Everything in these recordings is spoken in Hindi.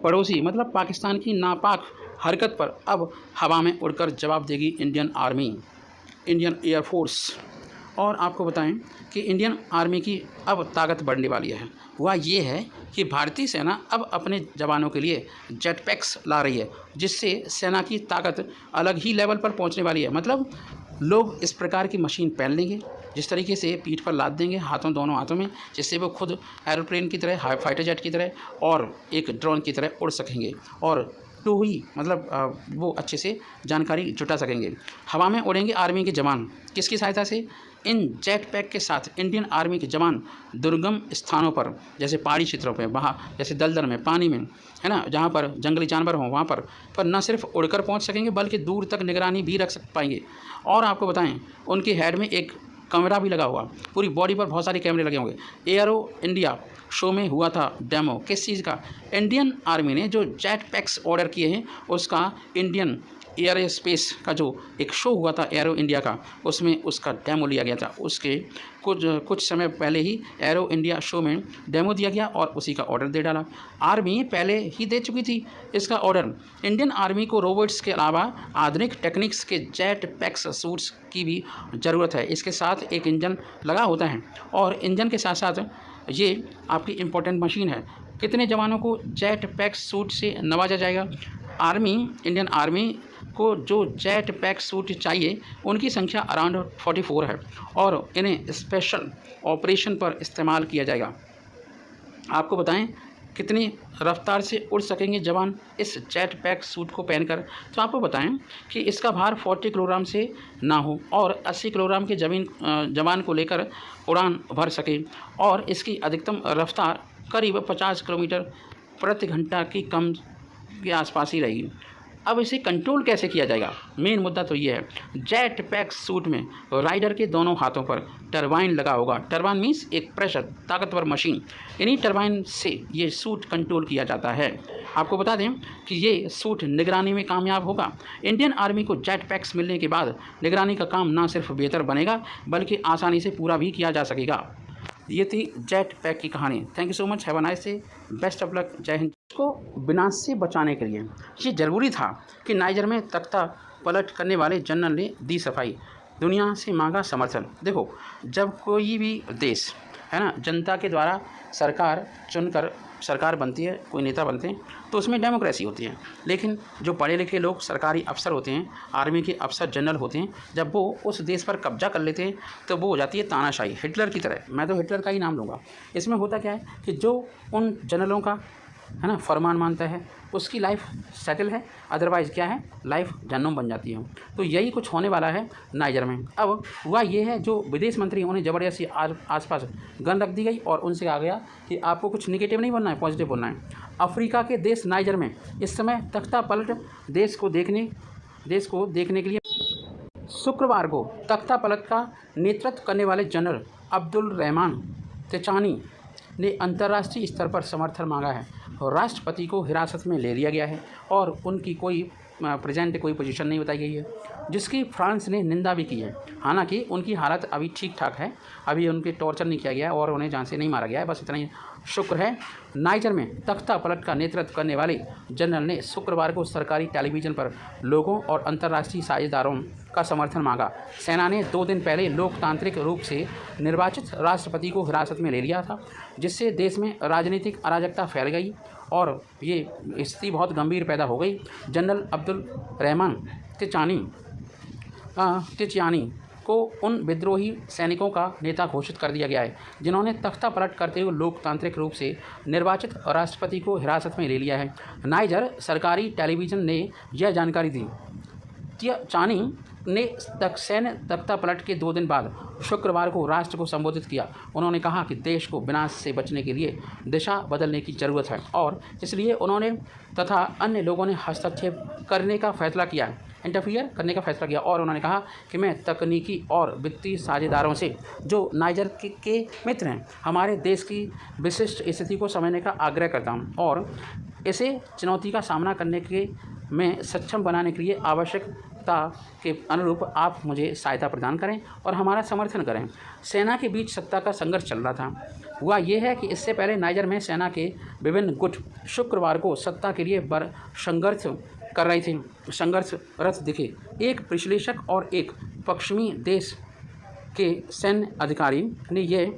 पड़ोसी मतलब पाकिस्तान की नापाक हरकत पर अब हवा में उड़कर जवाब देगी इंडियन आर्मी, इंडियन एयरफोर्स। और आपको बताएं कि इंडियन आर्मी की अब ताकत बढ़ने वाली है। वह ये है कि भारतीय सेना अब अपने जवानों के लिए जेट पैक्स ला रही है, जिससे सेना की ताकत अलग ही लेवल पर पहुंचने वाली है। मतलब लोग इस प्रकार की मशीन पहन लेंगे, जिस तरीके से पीठ पर लाद देंगे दोनों हाथों में, जिससे वो खुद एरोप्लेन की तरह, फाइटर जेट की तरह और एक ड्रोन की तरह उड़ सकेंगे और टू ही मतलब वो अच्छे से जानकारी जुटा सकेंगे। हवा में उड़ेंगे आर्मी के जवान, किसकी सहायता से? इन जेट पैक के साथ इंडियन आर्मी के जवान दुर्गम स्थानों पर, जैसे पहाड़ी क्षेत्रों पर, वहाँ जैसे दलदल में, पानी में, है ना, जहाँ पर जंगली जानवर हों वहाँ पर न सिर्फ उड़कर पहुँच सकेंगे बल्कि दूर तक निगरानी भी रख पाएंगे। और आपको बताएं उनके हेड में एक कैमरा भी लगा हुआ, पूरी बॉडी पर बहुत सारे कैमरे लगे होंगे। एयरो इंडिया शो में हुआ था डेमो, किस चीज़ का? इंडियन आर्मी ने जो जेट पैक्स ऑर्डर किए हैं उसका इंडियन एयर स्पेस का जो एक शो हुआ था एरो इंडिया का, उसमें उसका डेमो लिया गया था। उसके कुछ समय पहले ही एरो इंडिया शो में डेमो दिया गया और उसी का ऑर्डर दे डाला। आर्मी पहले ही दे चुकी थी इसका ऑर्डर। इंडियन आर्मी को रोबोट्स के अलावा आधुनिक टेक्निक्स के जेट पैक्स सूट्स की भी ज़रूरत है। इसके साथ एक इंजन लगा होता है और इंजन के साथ साथ ये आपकी इम्पोर्टेंट मशीन है। कितने जवानों को जेट पैक सूट से नवाजा जाएगा? इंडियन आर्मी को जो जेट पैक सूट चाहिए उनकी संख्या अराउंड 44 है और इन्हें स्पेशल ऑपरेशन पर इस्तेमाल किया जाएगा। आपको बताएं कितनी रफ्तार से उड़ सकेंगे जवान इस जेट पैक सूट को पहनकर? तो आपको बताएं कि इसका भार 40 किलोग्राम से ना हो और 80 किलोग्राम के जवान को लेकर उड़ान भर सके और इसकी अधिकतम रफ्तार करीब 50 किलोमीटर प्रति घंटा की कम के आसपास ही रहेगी। अब इसे कंट्रोल कैसे किया जाएगा? मेन मुद्दा तो ये है, जेट पैक सूट में राइडर के दोनों हाथों पर टरबाइन लगा होगा। टरबाइन मीन्स एक प्रेशर, ताकतवर मशीन। इन्हीं टरबाइन से ये सूट कंट्रोल किया जाता है। आपको बता दें कि ये सूट निगरानी में कामयाब होगा। इंडियन आर्मी को जेट पैक्स मिलने के बाद निगरानी का काम ना सिर्फ बेहतर बनेगा बल्कि आसानी से पूरा भी किया जा सकेगा। ये थी जेट पैक की कहानी। Thank you so much, have a nice day, best of luck, जय हिंद। को विनाश से बचाने के लिए ये ज़रूरी था कि नाइजर में तख्ता पलट करने वाले जनरल ने दी सफाई, दुनिया से मांगा समर्थन। देखो, जब कोई भी देश है ना जनता के द्वारा सरकार चुनकर सरकार बनती है, कोई नेता बनते हैं, तो उसमें डेमोक्रेसी होती है। लेकिन जो पढ़े लिखे लोग सरकारी अफसर होते हैं, आर्मी के अफसर जनरल होते हैं, जब वो उस देश पर कब्जा कर लेते हैं तो वो हो जाती है तानाशाही, हिटलर की तरह। मैं तो हिटलर का ही नाम लूँगा। इसमें होता क्या है कि जो उन जनरलों का है ना फरमान मानता है उसकी लाइफ सेटल है, अदरवाइज़ क्या है, लाइफ जहन्नुम बन जाती है। तो यही कुछ होने वाला है नाइजर में। अब हुआ ये है, जो विदेश मंत्री उन्हें ज़बरदस्ती आसपास गन रख दी गई और उनसे कहा गया कि आपको कुछ निगेटिव नहीं बोलना है, पॉजिटिव बोलना है। अफ्रीका के देश नाइजर में इस समय तख्ता पलट देश को देखने के लिए शुक्रवार को तख्ता पलट का नेतृत्व करने वाले जनरल अब्दुल रहमान तिचानी ने अंतर्राष्ट्रीय स्तर पर समर्थन मांगा है। राष्ट्रपति को हिरासत में ले लिया गया है और उनकी कोई पोजीशन नहीं बताई गई है, जिसकी फ्रांस ने निंदा भी की है। हालांकि उनकी हालत अभी ठीक ठाक है, अभी उनके टॉर्चर नहीं किया गया है और उन्हें जान से नहीं मारा गया है, बस इतना ही शुक्र है। नाइजर में तख्ता पलट का नेतृत्व करने वाले जनरल ने शुक्रवार को सरकारी टेलीविज़न पर लोगों और अंतर्राष्ट्रीय साझेदारों का समर्थन मांगा। सेना ने 2 दिन पहले लोकतांत्रिक रूप से निर्वाचित राष्ट्रपति को हिरासत में ले लिया था, जिससे देश में राजनीतिक अराजकता फैल गई और ये स्थिति बहुत गंभीर पैदा हो गई। जनरल अब्दुल रहमान तिचानी को उन विद्रोही सैनिकों का नेता घोषित कर दिया गया है जिन्होंने तख्ता पलट करते हुए लोकतांत्रिक रूप से निर्वाचित राष्ट्रपति को हिरासत में ले लिया है। नाइजर सरकारी टेलीविज़न ने यह जानकारी दी। तिचानी ने सैन्य तख्ता पलट के 2 दिन बाद शुक्रवार को राष्ट्र को संबोधित किया। उन्होंने कहा कि देश को विनाश से बचने के लिए दिशा बदलने की ज़रूरत है और इसलिए उन्होंने तथा अन्य लोगों ने हस्तक्षेप करने का फैसला किया, इंटरफियर करने का फैसला किया। और उन्होंने कहा कि मैं तकनीकी और वित्तीय साझेदारों से जो नाइजर के मित्र हैं, हमारे देश की विशिष्ट स्थिति को समझने का आग्रह करता हूँ और इसे चुनौती का सामना करने के में सक्षम बनाने के लिए आवश्यकता के अनुरूप आप मुझे सहायता प्रदान करें और हमारा समर्थन करें। सेना के बीच सत्ता का संघर्ष चल रहा था। हुआ ये है कि इससे पहले नाइजर में सेना के विभिन्न गुट शुक्रवार को सत्ता के लिए संघर्ष कर रहे थे, संघर्षरत दिखे। एक विश्लेषक और एक पश्चिमी देश के सैन्य अधिकारी ने यह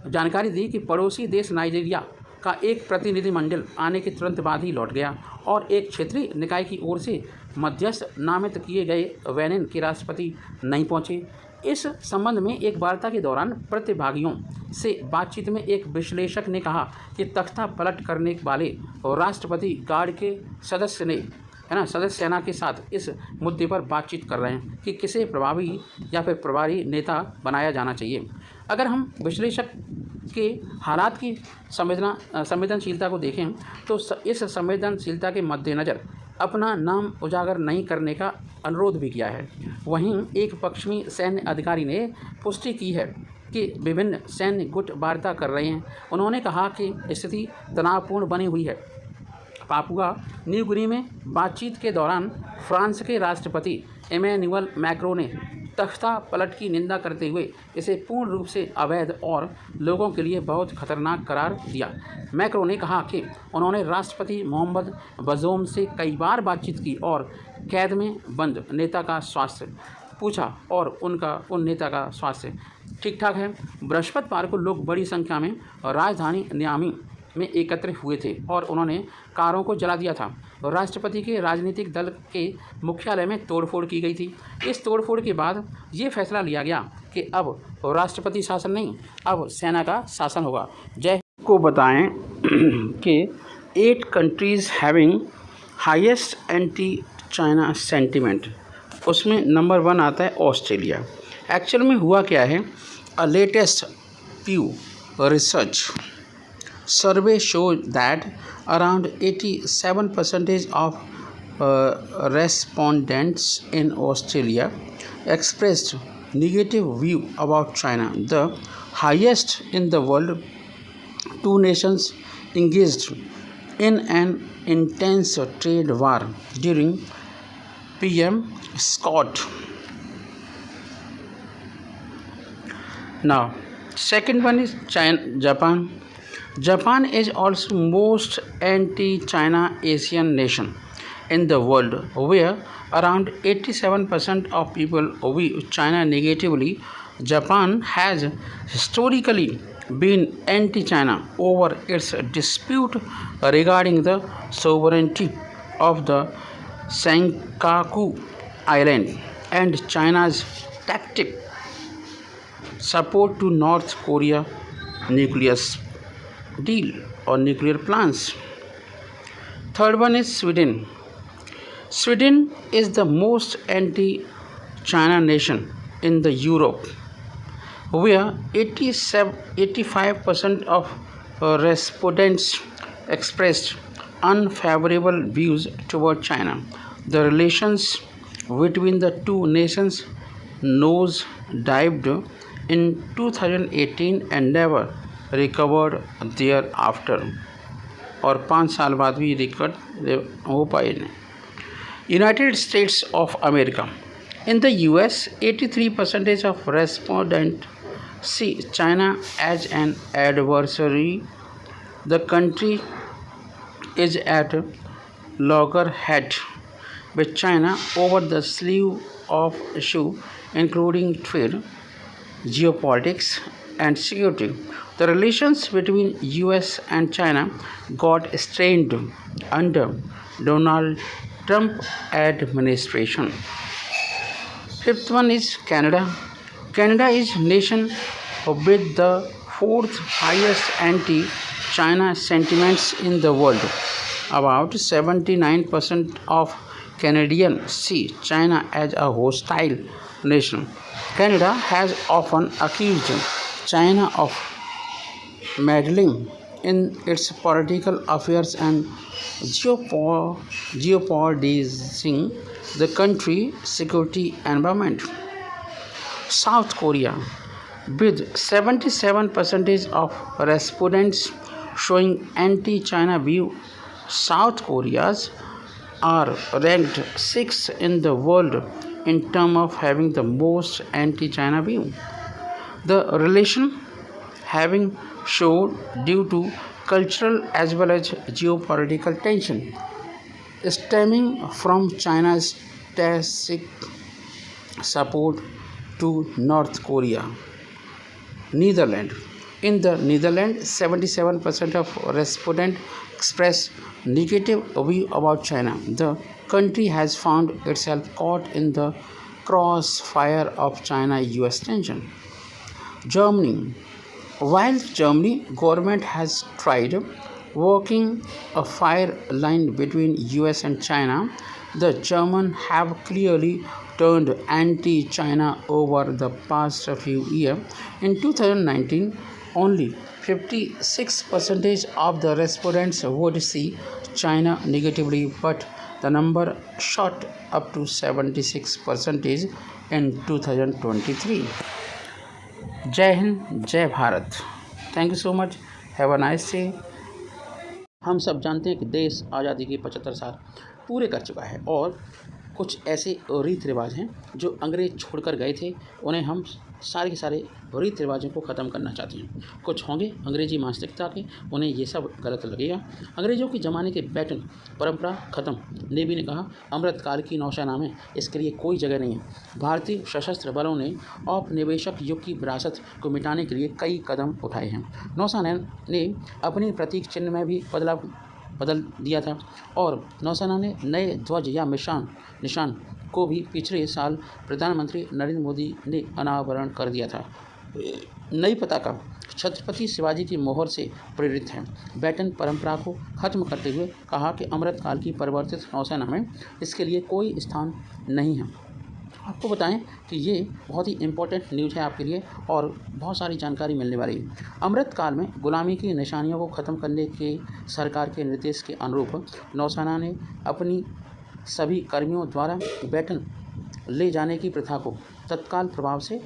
जानकारी दी कि पड़ोसी देश नाइजीरिया का एक प्रतिनिधिमंडल आने के तुरंत बाद ही लौट गया और एक क्षेत्रीय निकाय की ओर से मध्यस्थ नामित किए गए बेनिन के राष्ट्रपति नहीं पहुंचे। इस संबंध में एक वार्ता के दौरान प्रतिभागियों से बातचीत में एक विश्लेषक ने कहा कि तख्ता पलट करने वाले राष्ट्रपति गार्ड के सदस्य सेना के साथ इस मुद्दे पर बातचीत कर रहे हैं कि किसे प्रभावी या फिर प्रभारी नेता बनाया जाना चाहिए। अगर हम विश्लेषक के हालात की संवेदनशीलता को देखें तो इस संवेदनशीलता के मद्देनज़र अपना नाम उजागर नहीं करने का अनुरोध भी किया है। वहीं एक पश्चिमी सैन्य अधिकारी ने पुष्टि की है कि विभिन्न सैन्य गुट वार्ता कर रहे हैं। उन्होंने कहा कि स्थिति तनावपूर्ण बनी हुई है। पापुआ न्यू गिनी में बातचीत के दौरान फ्रांस के राष्ट्रपति इमैनुअल मैक्रों ने तख्ता पलट की निंदा करते हुए इसे पूर्ण रूप से अवैध और लोगों के लिए बहुत खतरनाक करार दिया। मैक्रों ने कहा कि उन्होंने राष्ट्रपति मोहम्मद बज़ोम से कई बार बातचीत की और कैद में बंद नेता का स्वास्थ्य पूछा और उन नेता का स्वास्थ्य ठीक ठाक है। बृहस्पतिवार को लोग बड़ी संख्या में राजधानी नियामी में एकत्रित हुए थे और उन्होंने कारों को जला दिया था। राष्ट्रपति के राजनीतिक दल के मुख्यालय में तोड़फोड़ की गई थी। इस तोड़फोड़ के बाद ये फैसला लिया गया कि अब राष्ट्रपति शासन नहीं, अब सेना का शासन होगा। जय को बताएं कि 8 countries having highest anti China sentiment, उसमें नंबर 1 आता है ऑस्ट्रेलिया। एक्चुअल में हुआ क्या है, a latest Pew research survey showed that around 87% of respondents in Australia expressed negative view about China, the highest in the world. Two nations engaged in an intense trade war during PM Scott. Now, second one is Japan. Japan is also most anti-China Asian nation in the world, where around 87% of people view China negatively. Japan has historically been anti-China over its dispute regarding the sovereignty of the Senkaku Island and China's tactic support to North Korea nuclear deal or nuclear plans. Third one is Sweden. Sweden is the most anti-China nation in the Europe, where 85% of respondents expressed unfavorable views toward China. The relations between the two nations nosedived in 2018 and never recovered देयर आफ्टर, और 5 साल बाद भी रिकवर हो पाए नहीं। United States of America, in the US 83% of respondent see China as an adversary. The country is at loggerhead with China over the slew of issues including trade, geopolitics, and security. The relations between US and China got strained under Donald Trump administration. Fifth one is Canada. Canada is nation with the 4th highest anti-China sentiments in the world. About 79% of Canadians see China as a hostile nation. Canada has often accused China of meddling in its political affairs and jeopardizing the country's security environment. South Korea, with 77% of respondents showing anti-China view, South Koreans are ranked 6th in the world in terms of having the most anti-China view. The relation having showed due to cultural as well as geopolitical tension stemming from China's tacit support to North Korea. Netherlands. In the Netherlands, 77% of respondents expressed negative view about China. The country has found itself caught in the crossfire of China-US tension. Germany. While Germany government has tried working a fire line between US and China, the Germans have clearly turned anti-China over the past few years. In 2019, only 56% of the respondents would see China negatively, but the number shot up to 76% in 2023. जय हिंद, जय Bharat. Thank you so much. Have a nice day. हम सब जानते हैं कि देश आज़ादी के 75 साल पूरे कर चुका है और कुछ ऐसे रीति रिवाज हैं जो अंग्रेज छोड़कर गए थे, उन्हें हम सारे के सारे रीति रिवाजों को ख़त्म करना चाहते हैं। कुछ होंगे अंग्रेजी मानसिकता के, उन्हें ये सब गलत लगेगा। अंग्रेज़ों के ज़माने के बैटन परंपरा ख़त्म। नेवी ने कहा अमृतकाल की नौसेना में इसके लिए कोई जगह नहीं है। भारतीय सशस्त्र बलों ने औपनिवेशिक युग की विरासत को मिटाने के लिए कई कदम उठाए हैं। नौसेना ने अपनी प्रतीक चिन्ह में भी बदल दिया था और नौसेना ने नए ध्वज या निशान को भी पिछले साल प्रधानमंत्री नरेंद्र मोदी ने अनावरण कर दिया था। नई पताका छत्रपति शिवाजी की मोहर से प्रेरित है। बैटन परंपरा को खत्म करते हुए कहा कि अमृतकाल की परिवर्तित नौसेना में इसके लिए कोई स्थान नहीं है। आपको बताएं कि ये बहुत ही इम्पोर्टेंट न्यूज़ है आपके लिए और बहुत सारी जानकारी मिलने वाली है। अमृतकाल में गुलामी की निशानियों को ख़त्म करने के सरकार के निर्देश के अनुरूप नौसेना ने अपनी सभी कर्मियों द्वारा बैटन ले जाने की प्रथा को तत्काल प्रभाव से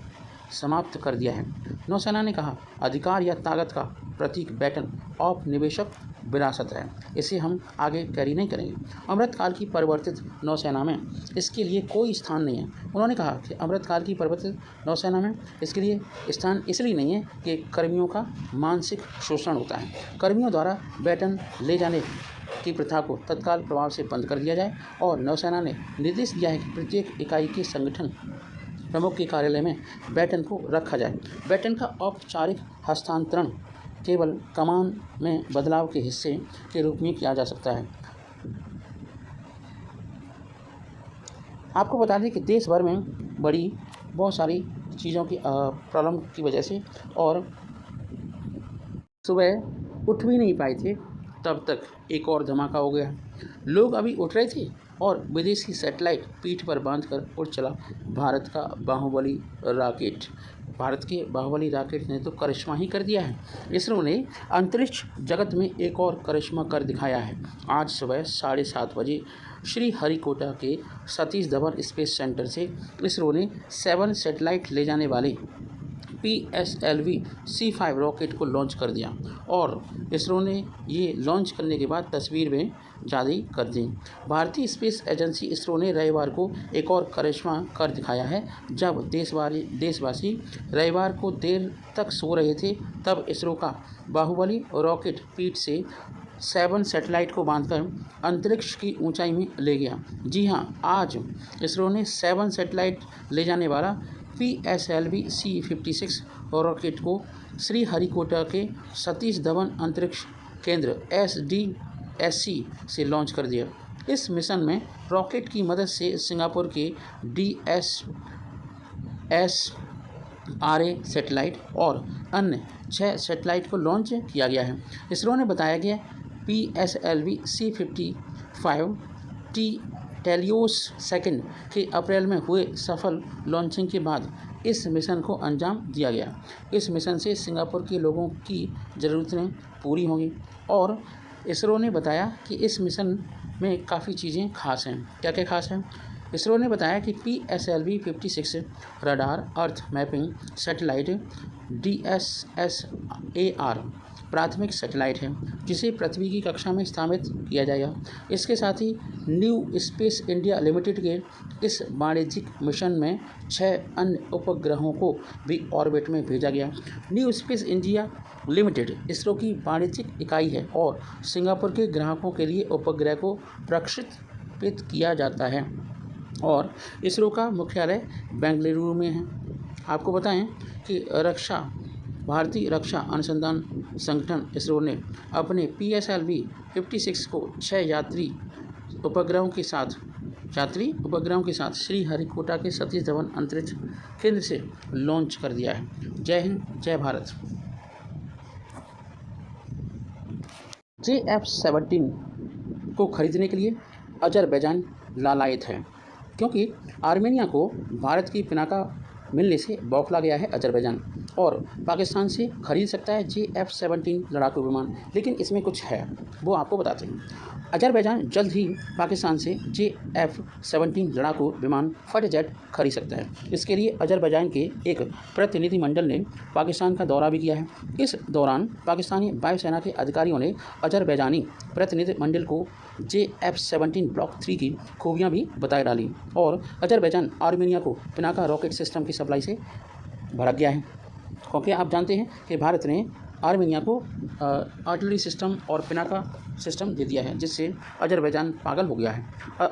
समाप्त कर दिया है। नौसेना ने कहा अधिकार या ताकत का प्रतीक बैटन औपनिवेशिक विरासत है, इसे हम आगे कैरी नहीं करेंगे। अमृतकाल की परिवर्तित नौसेना में इसके लिए कोई स्थान नहीं है। उन्होंने कहा कि अमृतकाल की परिवर्तित नौसेना में इसके लिए स्थान इसलिए नहीं है कि कर्मियों का मानसिक शोषण होता है। कर्मियों द्वारा बैटन ले जाने की प्रथा को तत्काल प्रभाव से बंद कर दिया जाए और नौसेना ने निर्देश दिया है कि प्रत्येक इकाई के संगठन प्रमुख के कार्यालय में बैटन को रखा जाए। बैटन का औपचारिक हस्तांतरण केवल कमान में बदलाव के हिस्से के रूप में किया जा सकता है। आपको बता दें कि देश भर में बड़ी बहुत सारी चीज़ों की प्रॉब्लम की वजह से और सुबह उठ भी नहीं पाए थे, तब तक एक और धमाका हो गया। लोग अभी उठ रहे थे और विदेशी सैटेलाइट पीठ पर बांधकर उड़ चला भारत का बाहुबली रॉकेट। भारत के बाहुबली रॉकेट ने तो करिश्मा ही कर दिया है। इसरो ने अंतरिक्ष जगत में एक और करिश्मा कर दिखाया है। आज सुबह 7:30 बजे श्रीहरिकोटा के सतीश धवन स्पेस सेंटर से इसरो ने 7 सैटेलाइट ले जाने वाले PSLV C5 रॉकेट को लॉन्च कर दिया और इसरो ने ये लॉन्च करने के बाद तस्वीर में जारी कर दी। भारतीय स्पेस एजेंसी इसरो ने रविवार को एक और करिश्मा कर दिखाया है। जब देशवासी रविवार को देर तक सो रहे थे, तब इसरो का बाहुबली रॉकेट पीठ से 7 सैटेलाइट को बांधकर अंतरिक्ष की ऊंचाई में ले गया। जी हाँ, आज इसरो ने 7 सैटेलाइट ले जाने वाला PSLV C56 रॉकेट को श्रीहरिकोटा के सतीश धवन अंतरिक्ष केंद्र SDSC से लॉन्च कर दिया। इस मिशन में रॉकेट की मदद से सिंगापुर के DSSRA सैटेलाइट और अन्य 6 सैटेलाइट को लॉन्च किया गया है। इसरो ने बताया कि PSLV C55 टेलियोस सेकंड के अप्रैल में हुए सफल लॉन्चिंग के बाद इस मिशन को अंजाम दिया गया। इस मिशन से सिंगापुर के लोगों की ज़रूरतें पूरी होंगी और इसरो ने बताया कि इस मिशन में काफ़ी चीज़ें खास हैं। क्या क्या खास हैं? इसरो ने बताया कि PSLV 56 रडार अर्थ मैपिंग सैटेलाइट DSSAR प्राथमिक सैटेलाइट है जिसे पृथ्वी की कक्षा में स्थापित किया जाएगा। इसके साथ ही न्यू स्पेस इंडिया लिमिटेड के इस वाणिज्यिक मिशन में 6 अन्य उपग्रहों को भी ऑर्बिट में भेजा गया। New space India limited ISRO की वाणिज्यिक इकाई है और सिंगापुर के ग्राहकों के लिए उपग्रह को प्रक्षेपित किया जाता है और इसरो का मुख्यालय बेंगलुरु में है। आपको बताएं कि भारतीय रक्षा अनुसंधान संगठन इसरो ने अपने PSLV 56 को 6 यात्री उपग्रहों के साथ श्रीहरिकोटा के सतीश धवन अंतरिक्ष केंद्र से लॉन्च कर दिया है। जय हिंद, जय भारत। JF-17 को खरीदने के लिए अजरबैजान लालायित है क्योंकि आर्मेनिया को भारत की पिनाका मिलने से बौखला गया है अजरबैजान और पाकिस्तान से खरीद सकता है JF-17 लड़ाकू विमान, लेकिन इसमें कुछ है, वो आपको बताते हैं। अजरबैजान जल्द ही पाकिस्तान से JF-17 लड़ाकू विमान फाइटर जेट खरीद सकता है। इसके लिए अजरबैजान के एक प्रतिनिधिमंडल ने पाकिस्तान का दौरा भी किया है। इस दौरान पाकिस्तानी वायुसेना के अधिकारियों ने अजरबैजानी प्रतिनिधिमंडल को JF-17 ब्लॉक 3 की खूबियाँ भी बता डाली और अजरबैजान आर्मेनिया को पिनाका रॉकेट सिस्टम की सप्लाई से भड़क गया है, क्योंकि आप जानते हैं कि भारत ने आर्मेनिया को आर्टिलरी सिस्टम और पिनाका सिस्टम दे दिया है, जिससे अजरबैजान पागल हो गया है।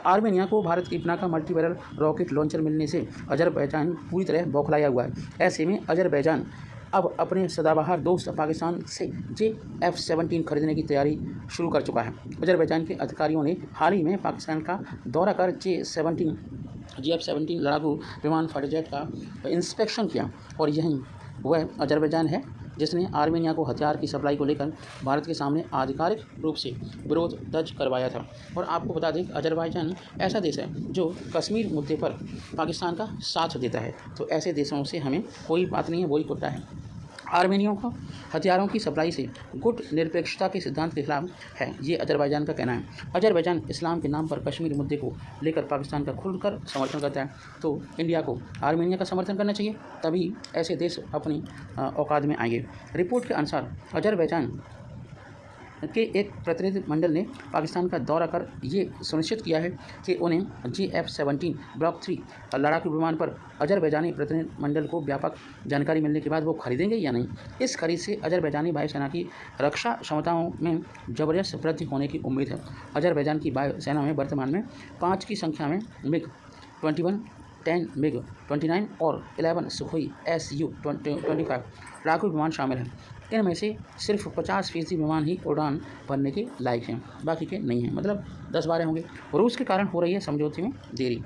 आर्मेनिया को भारत की Pinaka multi barrel rocket launcher मिलने से अजरबैजान पूरी तरह बौखलाया हुआ है। ऐसे में अजरबैजान अब अपने सदाबहार दोस्त पाकिस्तान से JF-17 खरीदने की तैयारी शुरू कर चुका है। अजरबैजान के अधिकारियों ने हाल ही में पाकिस्तान का दौरा कर JF-17 लड़ाकू विमान फाइटर जेट का इंस्पेक्शन किया और यही वह अजरबैजान है जिसने आर्मेनिया को हथियार की सप्लाई को लेकर भारत के सामने आधिकारिक रूप से विरोध दर्ज करवाया था। और आपको बता दें कि अजरबैजान ऐसा देश है जो कश्मीर मुद्दे पर पाकिस्तान का साथ देता है, तो ऐसे देशों से हमें कोई बात नहीं है, वही कुत्ता है। आर्मेनियों को हथियारों की सप्लाई से गुट निरपेक्षता के सिद्धांत के खिलाफ है, ये अजरबैजान का कहना है। अजरबैजान इस्लाम के नाम पर कश्मीर मुद्दे को लेकर पाकिस्तान का खुलकर समर्थन करता है, तो इंडिया को आर्मेनिया का समर्थन करना चाहिए, तभी ऐसे देश अपनी औकात में आएंगे। रिपोर्ट के अनुसार अजरबैजान के एक प्रतिनिधिमंडल ने पाकिस्तान का दौरा कर ये सुनिश्चित किया है कि उन्हें JF-17 ब्लॉक 3 लड़ाकू विमान पर अजरबैजानी प्रतिनिधिमंडल को व्यापक जानकारी मिलने के बाद वो खरीदेंगे या नहीं। इस खरीद से अजरबैजानी वायुसेना की रक्षा क्षमताओं में ज़बरदस्त वृद्धि होने की उम्मीद है। अजरबैजान की वायुसेना में वर्तमान में 5 की संख्या में MiG-21, 10 MiG-29 और 11 सुखोई Su-25 लड़ाकू विमान शामिल हैं। इनमें से सिर्फ 50% विमान ही उड़ान भरने के लायक हैं, बाकी के नहीं हैं, मतलब 10-12 होंगे। रूस के कारण हो रही है समझौते में देरी।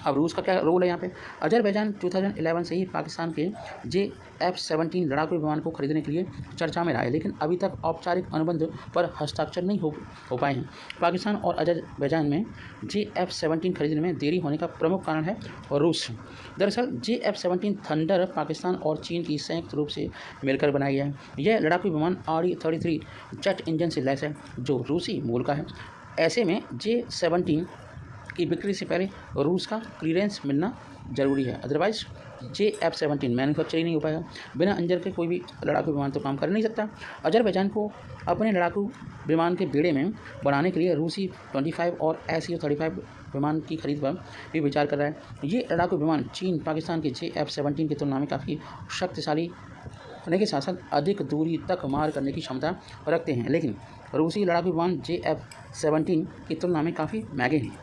अब रूस का क्या रोल है यहाँ पे? अजरबैजान 2011 से ही पाकिस्तान के JF-17 लड़ाकू विमान को खरीदने के लिए चर्चा में रहा है, लेकिन अभी तक औपचारिक अनुबंध पर हस्ताक्षर नहीं हो पाए हैं। पाकिस्तान और अजरबैजान में JF-17 खरीदने में देरी होने का प्रमुख कारण है रूस। दरअसल JF-17 थंडर पाकिस्तान और चीन की संयुक्त रूप से मिलकर बनाई है। यह लड़ाकू विमान RE-33 जेट इंजन से लैस है, जो रूसी मूल का है। ऐसे में J-17 की बिक्री से पहले रूस का क्लीयरेंस मिलना जरूरी है, अदरवाइज JF-17 मैन्युफैक्चरिंग नहीं हो पाएगा। बिना इंजन के कोई भी लड़ाकू विमान तो काम कर नहीं सकता। अजरबैजान को अपने लड़ाकू विमान के बेड़े में बढ़ाने के लिए रूसी 25 और Su-35 विमान की खरीद पर भी विचार कर रहा है। ये लड़ाकू विमान चीन पाकिस्तान के JF-17 की तुलना में काफ़ी शक्तिशाली होने के साथ साथ अधिक दूरी तक मार करने की क्षमता रखते हैं, लेकिन रूसी लड़ाकू विमान JF-17 की तुलना में काफ़ी महंगे हैं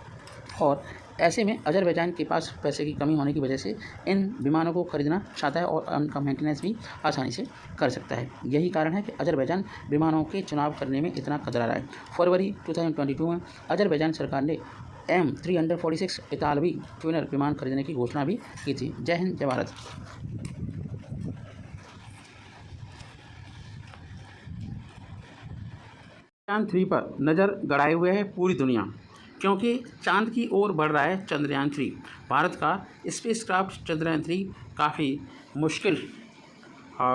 और ऐसे में अजरबैजान के पास पैसे की कमी होने की वजह से इन विमानों को खरीदना चाहता है और उनका मेंटेनेंस भी आसानी से कर सकता है। यही कारण है कि अजरबैजान विमानों के चुनाव करने में इतना कतरा रहा है। फरवरी 2022 में अजरबैजान सरकार ने M346 इतालवी ट्विनर विमान खरीदने की घोषणा भी की थी। जय हिंद, जय भारत। चांद 3 पर नज़र गड़ाए हुए है पूरी दुनिया, क्योंकि चांद की ओर बढ़ रहा है चंद्रयान 3। भारत का स्पेसक्राफ्ट चंद्रयान 3 काफ़ी मुश्किल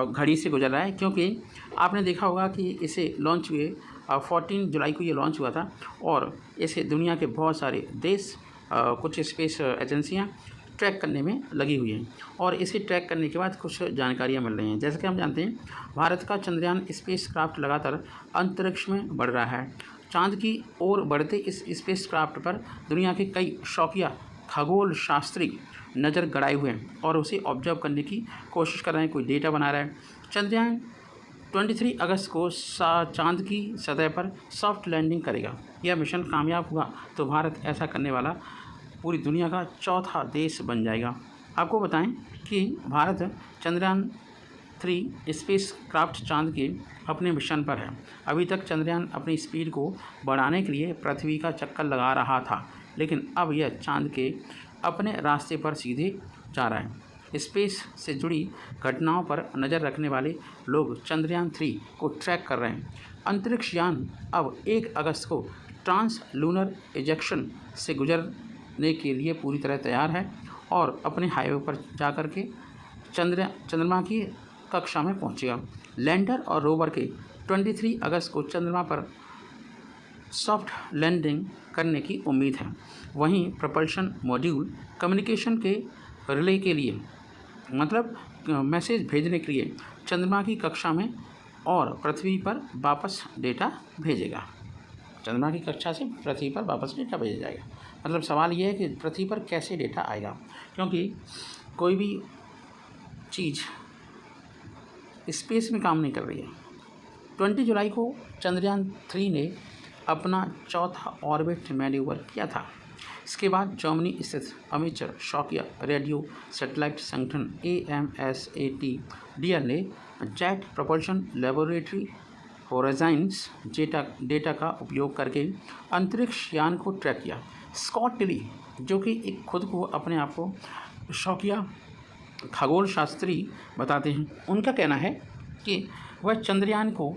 घड़ी से गुजर रहा है, क्योंकि आपने देखा होगा कि इसे लॉन्च हुए 14 जुलाई को ये लॉन्च हुआ था और इसे दुनिया के बहुत सारे देश, कुछ स्पेस एजेंसियां ट्रैक करने में लगी हुई है। और इसे ट्रैक करने के बाद कुछ जानकारियाँ मिल रही हैं। जैसे कि हम जानते हैं, भारत का चंद्रयान स्पेसक्राफ्ट लगातार अंतरिक्ष में बढ़ रहा है। चाँद की ओर बढ़ते इस स्पेसक्राफ्ट पर दुनिया के कई शौकिया खगोल शास्त्री नज़र गड़ाए हुए हैं और उसे ऑब्जर्व करने की कोशिश कर रहे हैं, कोई डेटा बना रहा है। चंद्रयान 23 अगस्त को चाँद की सतह पर सॉफ्ट लैंडिंग करेगा। यह मिशन कामयाब हुआ तो भारत ऐसा करने वाला पूरी दुनिया का चौथा देश बन जाएगा। आपको बताएं कि भारत चंद्रयान 3 स्पेस क्राफ्ट चाँद के अपने मिशन पर है। अभी तक चंद्रयान अपनी स्पीड को बढ़ाने के लिए पृथ्वी का चक्कर लगा रहा था, लेकिन अब यह चाँद के अपने रास्ते पर सीधे जा रहा है। स्पेस से जुड़ी घटनाओं पर नज़र रखने वाले लोग चंद्रयान 3 को ट्रैक कर रहे हैं। अंतरिक्ष यान अब 1 अगस्त को ट्रांस लूनर इजेक्शन से गुजरने के लिए पूरी तरह तैयार है और अपने हाईवे पर जाकर के चंद्रमा की कक्षा में पहुंचेगा। लैंडर और रोवर के 23 अगस्त को चंद्रमा पर सॉफ्ट लैंडिंग करने की उम्मीद है। वहीं प्रपल्शन मॉड्यूल कम्युनिकेशन के रिले के लिए, मतलब मैसेज भेजने के लिए चंद्रमा की कक्षा में और पृथ्वी पर वापस डेटा भेजेगा। चंद्रमा की कक्षा से पृथ्वी पर वापस डेटा भेजा जाएगा। मतलब सवाल ये है कि पृथ्वी पर कैसे डेटा आएगा, क्योंकि कोई भी चीज़ स्पेस में काम नहीं कर रही है। 20 जुलाई को चंद्रयान 3 ने अपना चौथा ऑर्बिट मैन्यूवर किया था। इसके बाद जर्मनी स्थित अमेचर शौकिया रेडियो सैटेलाइट संगठन AMSAT ने jet propulsion laboratory Horizons data का उपयोग करके अंतरिक्ष यान को ट्रैक किया। स्कॉट टिली, जो कि एक खुद को अपने आप को शौकिया खगोल शास्त्री बताते हैं, उनका कहना है कि वह चंद्रयान को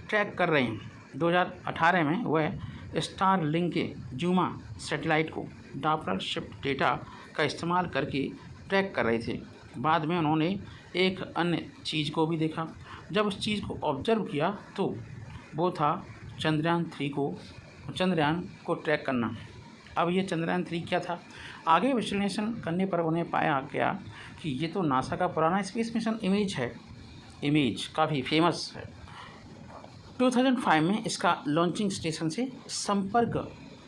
ट्रैक कर रहे हैं। 2018 में वह स्टारलिंक के जूमा सैटेलाइट को डॉपलर शिफ्ट डेटा का इस्तेमाल करके ट्रैक कर रहे थे। बाद में उन्होंने एक अन्य चीज़ को भी देखा। जब उस चीज़ को ऑब्जर्व किया तो वो था चंद्रयान को ट्रैक करना। अब ये चंद्रयान 3 क्या था? आगे विश्लेषण करने पर उन्हें पाया गया कि ये तो नासा का पुराना स्पेस मिशन इमेज काफ़ी फेमस है। 2005 में इसका लॉन्चिंग स्टेशन से संपर्क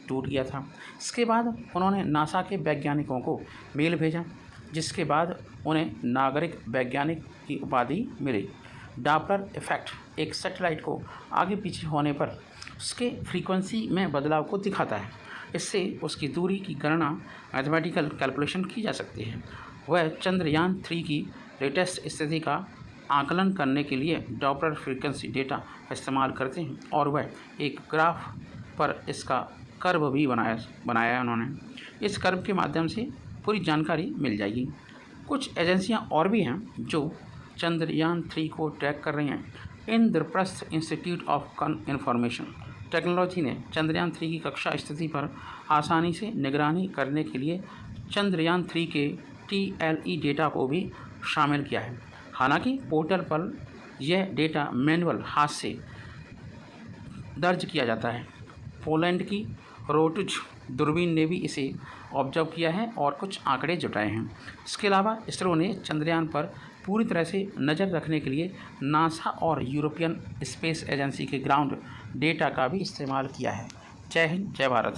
टूट गया था। इसके बाद उन्होंने नासा के वैज्ञानिकों को मेल भेजा, जिसके बाद उन्हें नागरिक वैज्ञानिक की उपाधि मिली। डॉपलर इफेक्ट एक सैटेलाइट को आगे पीछे होने पर उसके फ्रीक्वेंसी में बदलाव को दिखाता है। इससे उसकी दूरी की गणना मैथमेटिकल कैलकुलेशन की जा सकती है। वह चंद्रयान 3 की लेटेस्ट स्थिति का आकलन करने के लिए डॉपलर फ्रीक्वेंसी डेटा का इस्तेमाल करते हैं और वह एक ग्राफ पर इसका कर्व भी बनाया है उन्होंने। इस कर्व के माध्यम से पूरी जानकारी मिल जाएगी। कुछ एजेंसियां और भी हैं जो चंद्रयान 3 को ट्रैक कर रही हैं। Indraprastha institute of information technology ने चंद्रयान 3 की कक्षा स्थिति पर आसानी से निगरानी करने के लिए चंद्रयान 3 के TLE डेटा को भी शामिल किया है। हालांकि पोर्टल पर यह डेटा मैनुअल हाथ से दर्ज किया जाता है। पोलैंड की रोटुज दूरबीन ने भी इसे ऑब्जर्व किया है और कुछ आंकड़े जुटाए हैं। इसके अलावा इसरो ने चंद्रयान पर पूरी तरह से नज़र रखने के लिए नासा और यूरोपियन स्पेस एजेंसी के ग्राउंड डेटा का भी इस्तेमाल किया है। जय हिंद, जय भारत।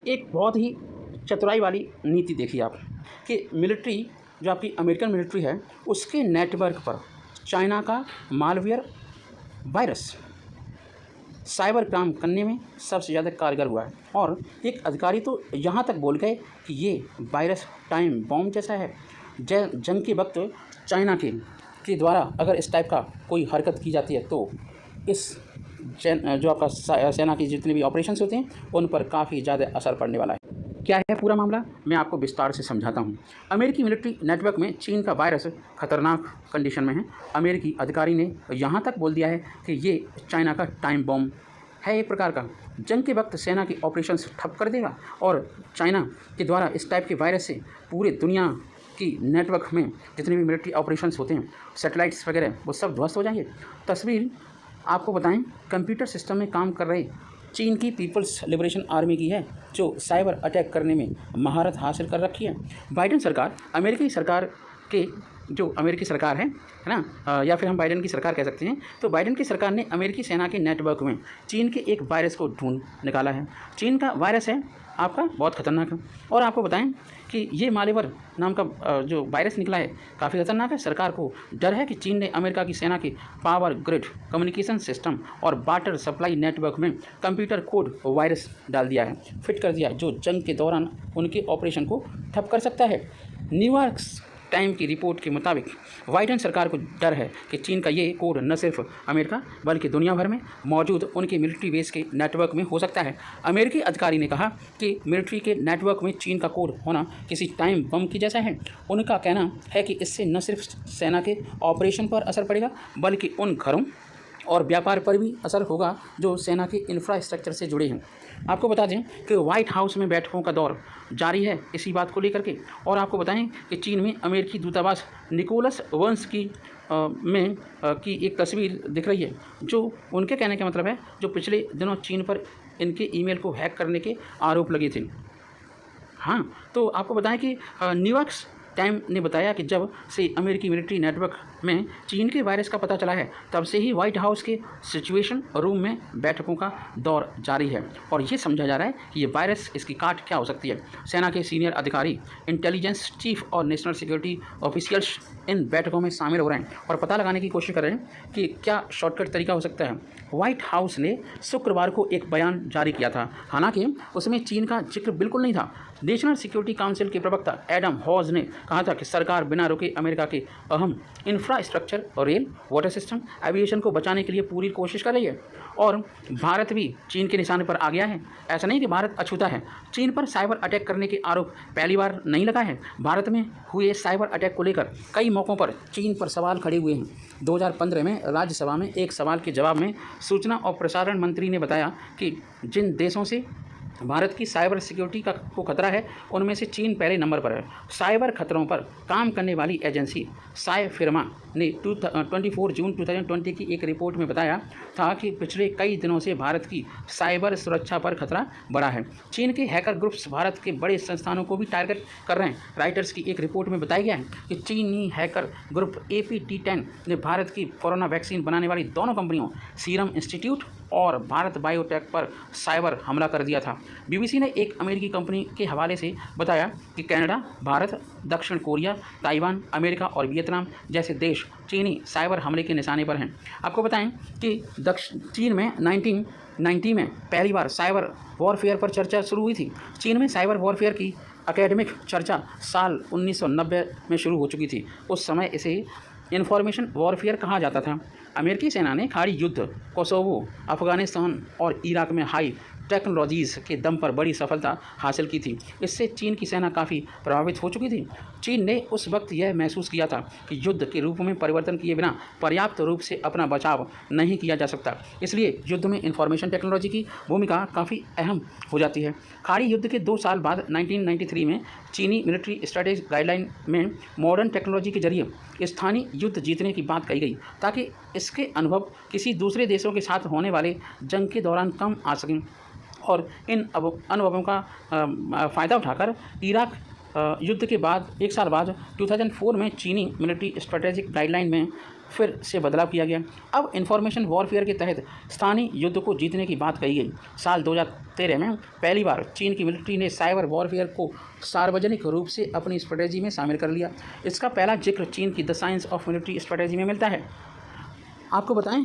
एक बहुत ही चतुराई वाली नीति देखिए आप कि मिलिट्री, जो आपकी अमेरिकन मिलिट्री है, उसके नेटवर्क पर चाइना का मालवेयर वायरस साइबर क्राइम करने में सबसे ज़्यादा कारगर हुआ है। और एक अधिकारी तो यहाँ तक बोल गए कि ये वायरस टाइम बॉम्ब जैसा है। जंग के वक्त चाइना के द्वारा अगर इस टाइप का कोई हरकत की जाती है तो इस जो आपका सेना की जितने भी ऑपरेशंस होते हैं उन पर काफ़ी ज़्यादा असर पड़ने वाला है। क्या है पूरा मामला, मैं आपको विस्तार से समझाता हूँ। अमेरिकी मिलिट्री नेटवर्क में चीन का वायरस खतरनाक कंडीशन में है। अमेरिकी अधिकारी ने यहाँ तक बोल दिया है कि ये चाइना का टाइम बॉम्ब है, एक प्रकार का जंग के वक्त सेना की ऑपरेशंस ठप कर देगा और चाइना के द्वारा इस टाइप के वायरस से पूरे दुनिया की नेटवर्क में जितने भी मिलिट्री ऑपरेशंस होते हैं, सैटेलाइट्स वगैरह, वो सब ध्वस्त हो जाएंगे। तस्वीर आपको बताएं, कंप्यूटर सिस्टम में काम कर रहे चीन की पीपल्स लिबरेशन आर्मी की है, जो साइबर अटैक करने में महारत हासिल कर रखी है। बाइडेन सरकार अमेरिकी सरकार के जो अमेरिकी सरकार है ना, या फिर हम बाइडेन की सरकार कह सकते हैं। तो बाइडेन की सरकार ने अमेरिकी सेना के नेटवर्क में चीन के एक वायरस को ढूंढ निकाला है। चीन का वायरस है आपका बहुत खतरनाक है, और आपको बताएं कि ये मालेवर नाम का जो वायरस निकला है काफ़ी खतरनाक है। सरकार को डर है कि चीन ने अमेरिका की सेना के पावर ग्रिड, कम्युनिकेशन सिस्टम और वाटर सप्लाई नेटवर्क में कंप्यूटर कोड वायरस डाल दिया है, फिट कर दिया है, जो जंग के दौरान उनके ऑपरेशन को ठप कर सकता है। न्यूयॉर्क टाइम की रिपोर्ट के मुताबिक बाइडेन सरकार को डर है कि चीन का ये कोड न सिर्फ अमेरिका बल्कि दुनिया भर में मौजूद उनके मिलिट्री बेस के नेटवर्क में हो सकता है। अमेरिकी अधिकारी ने कहा कि मिलिट्री के नेटवर्क में चीन का कोड होना किसी टाइम बम की जैसा है। उनका कहना है कि इससे न सिर्फ सेना के ऑपरेशन पर असर पड़ेगा बल्कि उन घरों और व्यापार पर भी असर होगा जो सेना के इंफ्रास्ट्रक्चर से जुड़े हैं। आपको बता दें कि व्हाइट हाउस में बैठकों का दौर जारी है इसी बात को लेकर के। और आपको बताएं कि चीन में अमेरिकी दूतावास निकोलस वंस की एक तस्वीर दिख रही है, जो उनके कहने का मतलब है जो पिछले दिनों चीन पर इनके ईमेल को हैक करने के आरोप लगे थे। हाँ, तो आपको बताएं कि न्यूयॉर्क टाइम ने बताया कि जब से अमेरिकी मिलिट्री नेटवर्क में चीन के वायरस का पता चला है, तब से ही व्हाइट हाउस के सिचुएशन रूम में बैठकों का दौर जारी है और ये समझा जा रहा है कि ये वायरस, इसकी काट क्या हो सकती है। सेना के सीनियर अधिकारी, इंटेलिजेंस चीफ और नेशनल सिक्योरिटी ऑफिशियल्स इन बैठकों में शामिल हो रहे हैं और पता लगाने की कोशिश कर रहे हैं कि क्या शॉर्टकट तरीका हो सकता है। व्हाइट हाउस ने शुक्रवार को एक बयान जारी किया था, हालांकि उसमें चीन का जिक्र बिल्कुल नहीं था। नेशनल सिक्योरिटी काउंसिल के प्रवक्ता एडम हॉज ने कहा था कि सरकार बिना रुके अमेरिका के अहम इंफ्रास्ट्रक्चर और रेल, वाटर सिस्टम, एविएशन को बचाने के लिए पूरी कोशिश कर रही है और भारत भी चीन के निशाने पर आ गया है। ऐसा नहीं कि भारत अछूता है। चीन पर साइबर अटैक करने के आरोप पहली बार नहीं लगा है। भारत में हुए साइबर अटैक को लेकर कई मौक़ों पर चीन पर सवाल खड़े हुए हैं। 2015 में राज्यसभा में एक सवाल के जवाब में सूचना और प्रसारण मंत्री ने बताया कि जिन देशों से भारत की साइबर सिक्योरिटी को खतरा है, उनमें से चीन पहले नंबर पर है। साइबर खतरों पर काम करने वाली एजेंसी साई फिरमा ने 24 जून 2020 की एक रिपोर्ट में बताया था कि पिछले कई दिनों से भारत की साइबर सुरक्षा पर खतरा बढ़ा है। चीन के हैकर ग्रुप्स भारत के बड़े संस्थानों को भी टारगेट कर रहे हैं। राइटर्स की एक रिपोर्ट में बताया गया है कि चीनी हैकर ग्रुप APT10 ने भारत की कोरोना वैक्सीन बनाने वाली दोनों कंपनियों सीरम इंस्टीट्यूट और भारत बायोटेक पर साइबर हमला कर दिया था। BBC ने एक अमेरिकी कंपनी के हवाले से बताया कि कनाडा, भारत, दक्षिण कोरिया, ताइवान, अमेरिका और वियतनाम जैसे देश चीनी साइबर हमले के निशाने पर हैं। आपको बताएं कि चीन में 1990 में पहली बार साइबर वॉरफेयर पर चर्चा शुरू हुई थी। चीन में साइबर वॉरफेयर की एकेडमिक चर्चा साल 1990 में शुरू हो चुकी थी। उस समय इसे इन्फॉर्मेशन वॉरफेयर कहा जाता था। अमेरिकी सेना ने खाड़ी युद्ध, कोसोवो, अफगानिस्तान और इराक में हाई टेक्नोलॉजीज़ के दम पर बड़ी सफलता हासिल की थी। इससे चीन की सेना काफ़ी प्रभावित हो चुकी थी। चीन ने उस वक्त यह महसूस किया था कि युद्ध के रूप में परिवर्तन किए बिना पर्याप्त रूप से अपना बचाव नहीं किया जा सकता। इसलिए युद्ध में इंफॉर्मेशन टेक्नोलॉजी की भूमिका काफ़ी अहम हो जाती है। खाड़ी युद्ध के 2 साल बाद 1993 में चीनी मिलिट्री स्ट्रेटेजी गाइडलाइन में मॉडर्न टेक्नोलॉजी के जरिए स्थानीय युद्ध जीतने की बात कही गई, ताकि इसके अनुभव किसी दूसरे देशों के साथ होने वाले जंग के दौरान कम आ सकें। और इन अनुभवों का फ़ायदा उठाकर इराक युद्ध के बाद 1 साल बाद 2004 में चीनी मिलिट्री स्ट्रेटेजिक गाइडलाइन में फिर से बदलाव किया गया। अब इंफॉर्मेशन वॉरफेयर के तहत स्थानीय युद्ध को जीतने की बात कही गई। साल 2013 में पहली बार चीन की मिलिट्री ने साइबर वॉरफेयर को सार्वजनिक रूप से अपनी स्ट्रेटेजी में शामिल कर लिया। इसका पहला जिक्र चीन की the science of military strategy में मिलता है। आपको बताएं